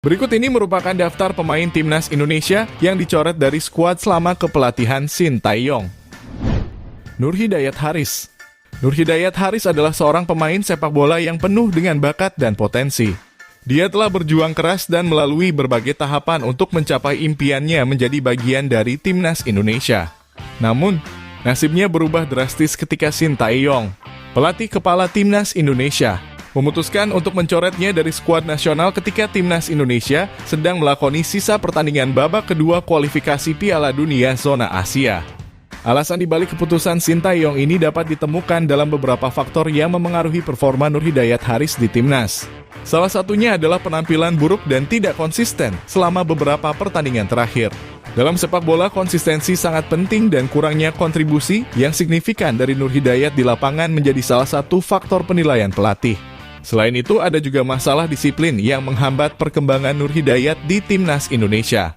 Berikut ini merupakan daftar pemain timnas Indonesia yang dicoret dari skuad selama kepelatihan Sintayong. Nur Hidayat Haris. Nur Hidayat Haris adalah seorang pemain sepak bola yang penuh dengan bakat dan potensi. Dia telah berjuang keras dan melalui berbagai tahapan untuk mencapai impiannya menjadi bagian dari timnas Indonesia. Namun, nasibnya berubah drastis ketika Sintayong, pelatih kepala timnas Indonesia, memutuskan untuk mencoretnya dari skuad nasional ketika timnas Indonesia sedang melakoni sisa pertandingan babak kedua kualifikasi Piala Dunia Zona Asia. Alasan dibalik keputusan Sintayong ini dapat ditemukan dalam beberapa faktor yang memengaruhi performa Nur Hidayat Haris di timnas. Salah satunya adalah penampilan buruk dan tidak konsisten selama beberapa pertandingan terakhir. Dalam sepak bola, konsistensi sangat penting dan kurangnya kontribusi yang signifikan dari Nur Hidayat di lapangan menjadi salah satu faktor penilaian pelatih. Selain itu, ada juga masalah disiplin yang menghambat perkembangan Nur Hidayat di timnas Indonesia.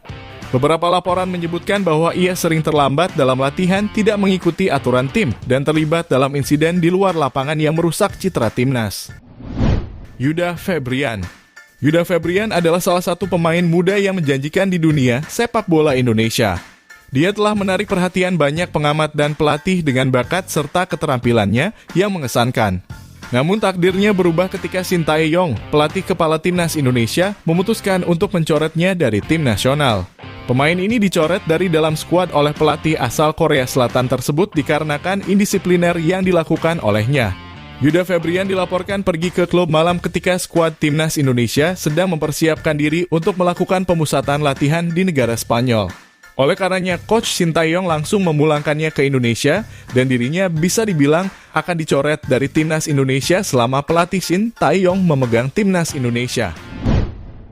Beberapa laporan menyebutkan bahwa ia sering terlambat dalam latihan, tidak mengikuti aturan tim, dan terlibat dalam insiden di luar lapangan yang merusak citra timnas. Yuda Febrian. Yuda Febrian adalah salah satu pemain muda yang menjanjikan di dunia sepak bola Indonesia. Dia telah menarik perhatian banyak pengamat dan pelatih dengan bakat serta keterampilannya yang mengesankan. Namun takdirnya berubah ketika Sintayong, pelatih kepala timnas Indonesia, memutuskan untuk mencoretnya dari tim nasional. Pemain ini dicoret dari dalam skuad oleh pelatih asal Korea Selatan tersebut dikarenakan indisipliner yang dilakukan olehnya. Yuda Febrian dilaporkan pergi ke klub malam ketika skuad timnas Indonesia sedang mempersiapkan diri untuk melakukan pemusatan latihan di negara Spanyol. Oleh karenanya, Coach Sintayong langsung memulangkannya ke Indonesia dan dirinya bisa dibilang akan dicoret dari timnas Indonesia selama pelatih Sintayong memegang timnas Indonesia.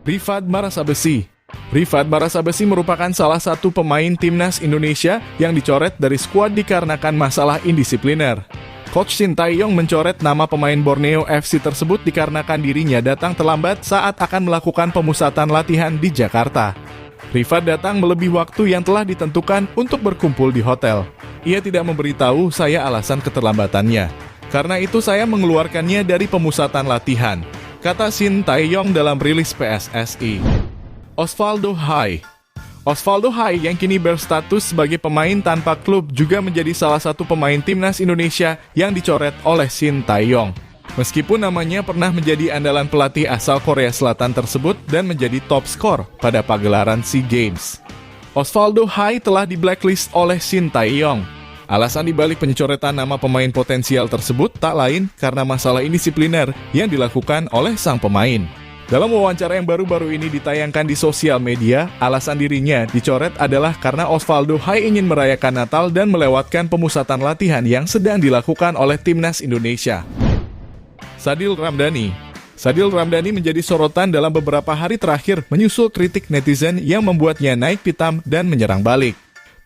Rifat Marasabesi. Rifat Marasabesi merupakan salah satu pemain timnas Indonesia yang dicoret dari skuad dikarenakan masalah indisipliner. Coach Sintayong mencoret nama pemain Borneo FC tersebut dikarenakan dirinya datang terlambat saat akan melakukan pemusatan latihan di Jakarta. Rifat datang melebihi waktu yang telah ditentukan untuk berkumpul di hotel. Ia tidak memberitahu saya alasan keterlambatannya. Karena itu saya mengeluarkannya dari pemusatan latihan, kata Sintayong dalam rilis PSSI. Osvaldo Hai. Osvaldo Hai yang kini berstatus sebagai pemain tanpa klub juga menjadi salah satu pemain timnas Indonesia yang dicoret oleh Sintayong. Meskipun namanya pernah menjadi andalan pelatih asal Korea Selatan tersebut dan menjadi top skor pada pagelaran SEA Games. Osvaldo Hai telah di blacklist oleh Sintayong. Alasan dibalik pencoretan nama pemain potensial tersebut tak lain karena masalah indisipliner yang dilakukan oleh sang pemain. Dalam wawancara yang baru-baru ini ditayangkan di sosial media, alasan dirinya dicoret adalah karena Osvaldo Hai ingin merayakan Natal dan melewatkan pemusatan latihan yang sedang dilakukan oleh timnas Indonesia. Sadil Ramdhani. Sadil Ramdhani menjadi sorotan dalam beberapa hari terakhir menyusul kritik netizen yang membuatnya naik pitam dan menyerang balik.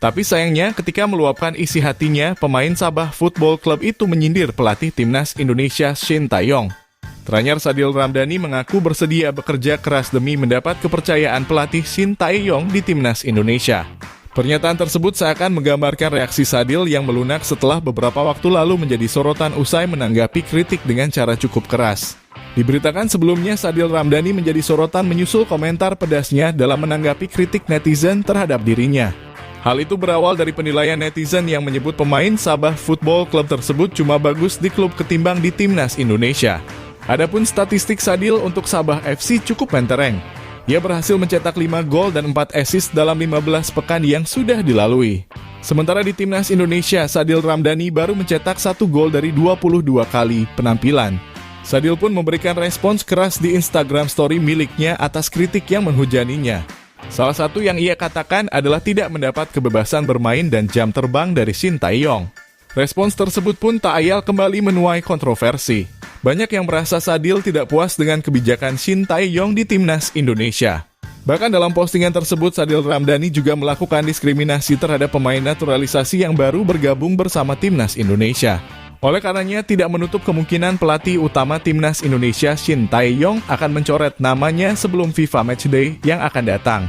Tapi sayangnya ketika meluapkan isi hatinya, pemain Sabah Football Club itu menyindir pelatih timnas Indonesia Sintayong. Teranyar Sadil Ramdhani mengaku bersedia bekerja keras demi mendapat kepercayaan pelatih Sintayong di timnas Indonesia. Pernyataan tersebut seakan menggambarkan reaksi Sadil yang melunak setelah beberapa waktu lalu menjadi sorotan usai menanggapi kritik dengan cara cukup keras. Diberitakan sebelumnya Sadil Ramdhani menjadi sorotan menyusul komentar pedasnya dalam menanggapi kritik netizen terhadap dirinya. Hal itu berawal dari penilaian netizen yang menyebut pemain Sabah Football Club tersebut cuma bagus di klub ketimbang di timnas Indonesia. Adapun statistik Sadil untuk Sabah FC cukup mentereng. Ia berhasil mencetak 5 gol dan 4 assist dalam 15 pekan yang sudah dilalui. Sementara di timnas Indonesia, Sadil Ramdhani baru mencetak 1 gol dari 22 kali penampilan. Sadil pun memberikan respons keras di Instagram story miliknya atas kritik yang menghujaninya. Salah satu yang ia katakan adalah tidak mendapat kebebasan bermain dan jam terbang dari Sintayong. Respons tersebut pun tak ayal kembali menuai kontroversi. Banyak yang merasa Sadil tidak puas dengan kebijakan Sintayong di timnas Indonesia. Bahkan dalam postingan tersebut, Sadil Ramdhani juga melakukan diskriminasi terhadap pemain naturalisasi yang baru bergabung bersama timnas Indonesia. Oleh karenanya, tidak menutup kemungkinan pelatih utama timnas Indonesia Sintayong akan mencoret namanya sebelum FIFA Matchday yang akan datang.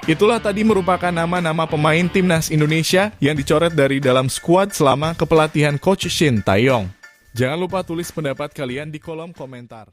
Itulah tadi merupakan nama-nama pemain timnas Indonesia yang dicoret dari dalam skuad selama kepelatihan Coach Sintayong. Jangan lupa tulis pendapat kalian di kolom komentar.